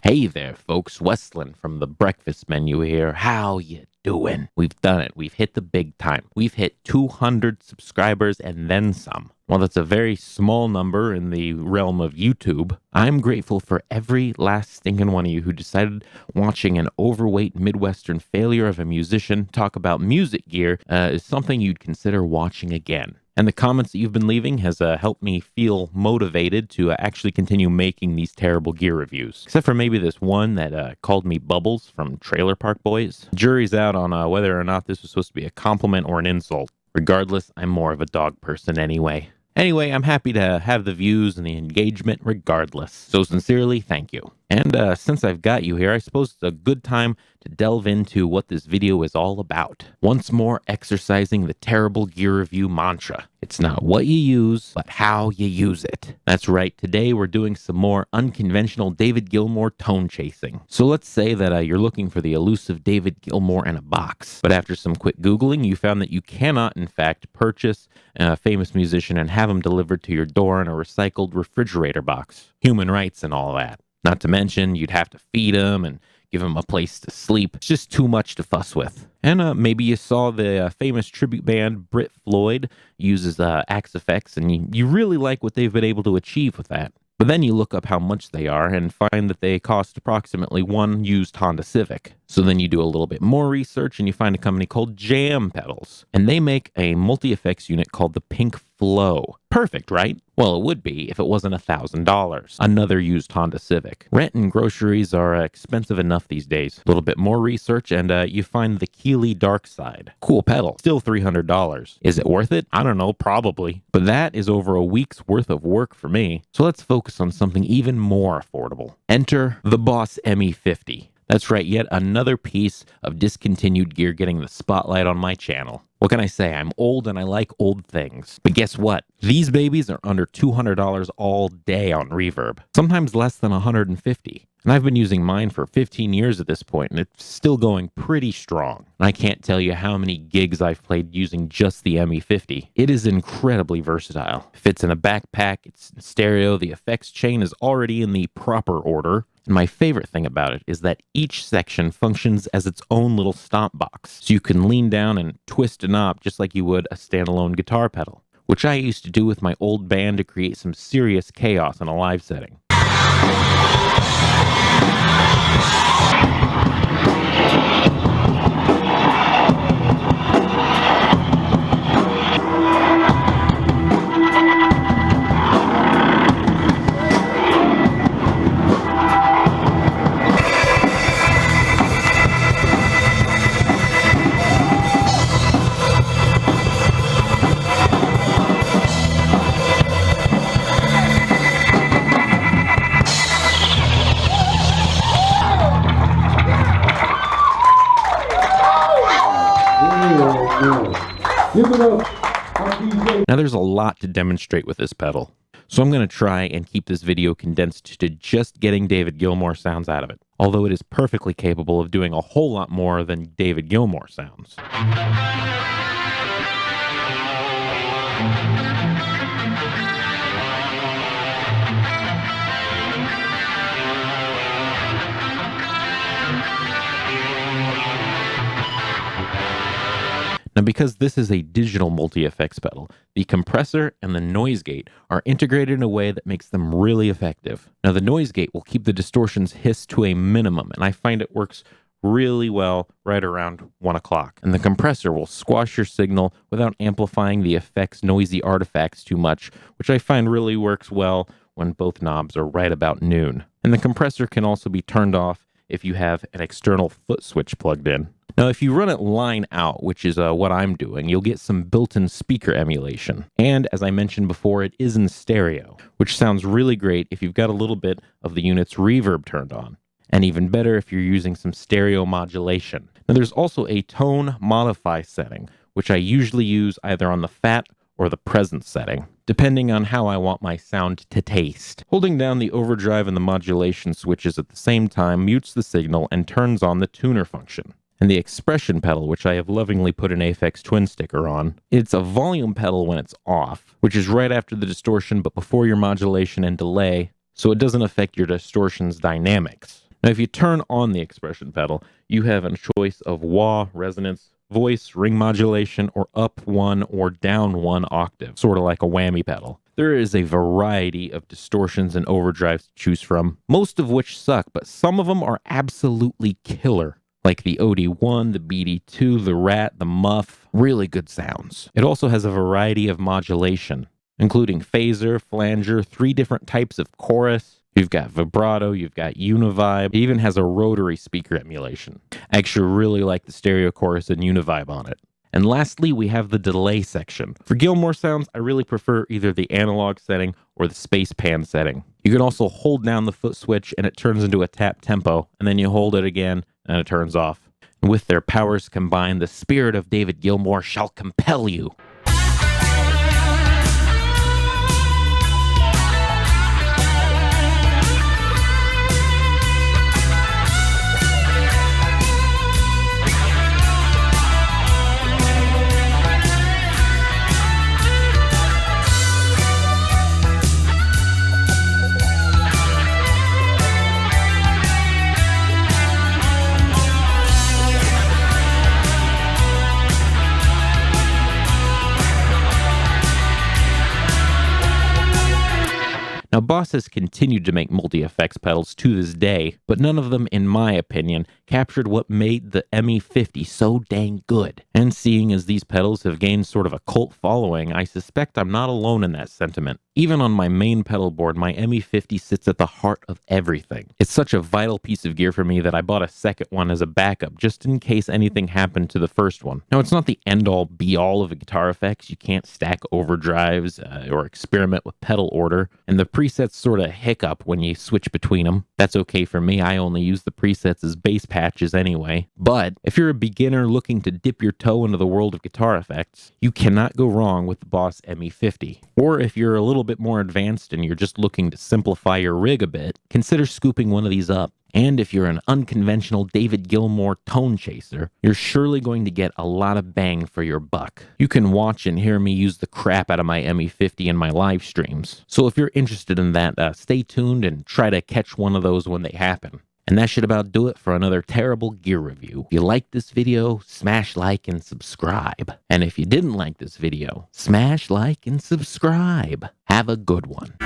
Hey there, folks. Westland from the breakfast menu here. How you doing? We've done it. We've hit the big time. We've hit 200 subscribers and then some. While that's a very small number in the realm of YouTube, I'm grateful for every last stinking one of you who decided watching an overweight Midwestern failure of a musician talk about music gear is something you'd consider watching again. And the comments that you've been leaving has helped me feel motivated to actually continue making these terrible gear reviews. Except for maybe this one that called me Bubbles from Trailer Park Boys. Jury's out on whether or not this was supposed to be a compliment or an insult. Regardless, I'm more of a dog person anyway. Anyway, I'm happy to have the views and the engagement regardless. So sincerely, thank you. And since I've got you here, I suppose it's a good time to delve into what this video is all about. Once more, exercising the terrible gear review mantra. It's not what you use, but how you use it. That's right, today we're doing some more unconventional David Gilmour tone chasing. So let's say that you're looking for the elusive David Gilmour in a box, but after some quick Googling, you found that you cannot, in fact, purchase a famous musician and have him delivered to your door in a recycled refrigerator box. Human rights and all that. Not to mention, you'd have to feed him and give him a place to sleep. It's just too much to fuss with. And maybe you saw the famous tribute band Brit Floyd uses Axe Effects, and you really like what they've been able to achieve with that. But then you look up how much they are and find that they cost approximately one used Honda Civic. So then you do a little bit more research and you find a company called Jam Pedals. And they make a multi-effects unit called the Pink Flow. Perfect, right? Well, it would be if it wasn't $1,000. Another used Honda Civic. Rent and groceries are expensive enough these days. A little bit more research and you find the Keeley Dark Side. Cool pedal. Still $300. Is it worth it? I don't know, probably. But that is over a week's worth of work for me. So let's focus on something even more affordable. Enter the Boss ME-50. That's right, yet another piece of discontinued gear getting the spotlight on my channel. What can I say? I'm old and I like old things. But guess what? These babies are under $200 all day on Reverb. Sometimes less than $150. And I've been using mine for 15 years at this point, and it's still going pretty strong. And I can't tell you how many gigs I've played using just the ME-50. It is incredibly versatile. Fits in a backpack, it's in stereo, the effects chain is already in the proper order. And my favorite thing about it is that each section functions as its own little stomp box. So you can lean down and twist a knob just like you would a standalone guitar pedal, which I used to do with my old band to create some serious chaos in a live setting. Now there's a lot to demonstrate with this pedal, so I'm going to try and keep this video condensed to just getting David Gilmour sounds out of it, although it is perfectly capable of doing a whole lot more than David Gilmour sounds. Now, because this is a digital multi-effects pedal, the compressor and the noise gate are integrated in a way that makes them really effective. Now, the noise gate will keep the distortion's hiss to a minimum, and I find it works really well right around 1 o'clock. And the compressor will squash your signal without amplifying the effect's noisy artifacts too much, which I find really works well when both knobs are right about noon. And the compressor can also be turned off if you have an external foot switch plugged in. Now, if you run it line out, which is what I'm doing, you'll get some built-in speaker emulation. And as I mentioned before, it is in stereo, which sounds really great if you've got a little bit of the unit's reverb turned on. And even better if you're using some stereo modulation. Now, there's also a tone modify setting, which I usually use either on the fat or the presence setting, depending on how I want my sound to taste. Holding down the overdrive and the modulation switches at the same time mutes the signal and turns on the tuner function. And the expression pedal, which I have lovingly put an Aphex Twin sticker on, it's a volume pedal when it's off, which is right after the distortion but before your modulation and delay, so it doesn't affect your distortion's dynamics. Now, if you turn on the expression pedal, you have a choice of wah, resonance, voice, ring modulation, or up one or down one octave, sort of like a whammy pedal. There is a variety of distortions and overdrives to choose from, most of which suck, but some of them are absolutely killer. Like the OD1, the BD2, the Rat, the Muff, really good sounds. It also has a variety of modulation, including phaser, flanger, 3 different types of chorus. You've got vibrato, you've got Univibe. It even has a rotary speaker emulation. I actually really like the stereo chorus and Univibe on it. And lastly, we have the delay section. For Gilmour sounds, I really prefer either the analog setting or the space pan setting. You can also hold down the foot switch and it turns into a tap tempo, and then you hold it again and it turns off. And with their powers combined, the spirit of David Gilmour shall compel you. Now, Boss has continued to make multi-effects pedals to this day, but none of them, in my opinion, captured what made the ME-50 so dang good. And seeing as these pedals have gained sort of a cult following, I suspect I'm not alone in that sentiment. Even on my main pedal board, my ME-50 sits at the heart of everything. It's such a vital piece of gear for me that I bought a second one as a backup, just in case anything happened to the first one. Now, it's not the end-all, be-all of guitar effects. You can't stack overdrives or experiment with pedal order, and the presets sort of hiccup when you switch between them. That's okay for me. I only use the presets as bass patches anyway. But if you're a beginner looking to dip your toe into the world of guitar effects, you cannot go wrong with the Boss ME-50. Or if you're a little bit more advanced and you're just looking to simplify your rig a bit, consider scooping one of these up. And if you're an unconventional David Gilmour tone chaser, you're surely going to get a lot of bang for your buck. You can watch and hear me use the crap out of my ME-50 in my live streams. So if you're interested in that, stay tuned and try to catch one of those when they happen. And that should about do it for another terrible gear review. If you liked this video, smash like and subscribe. And if you didn't like this video, smash like and subscribe. Have a good one.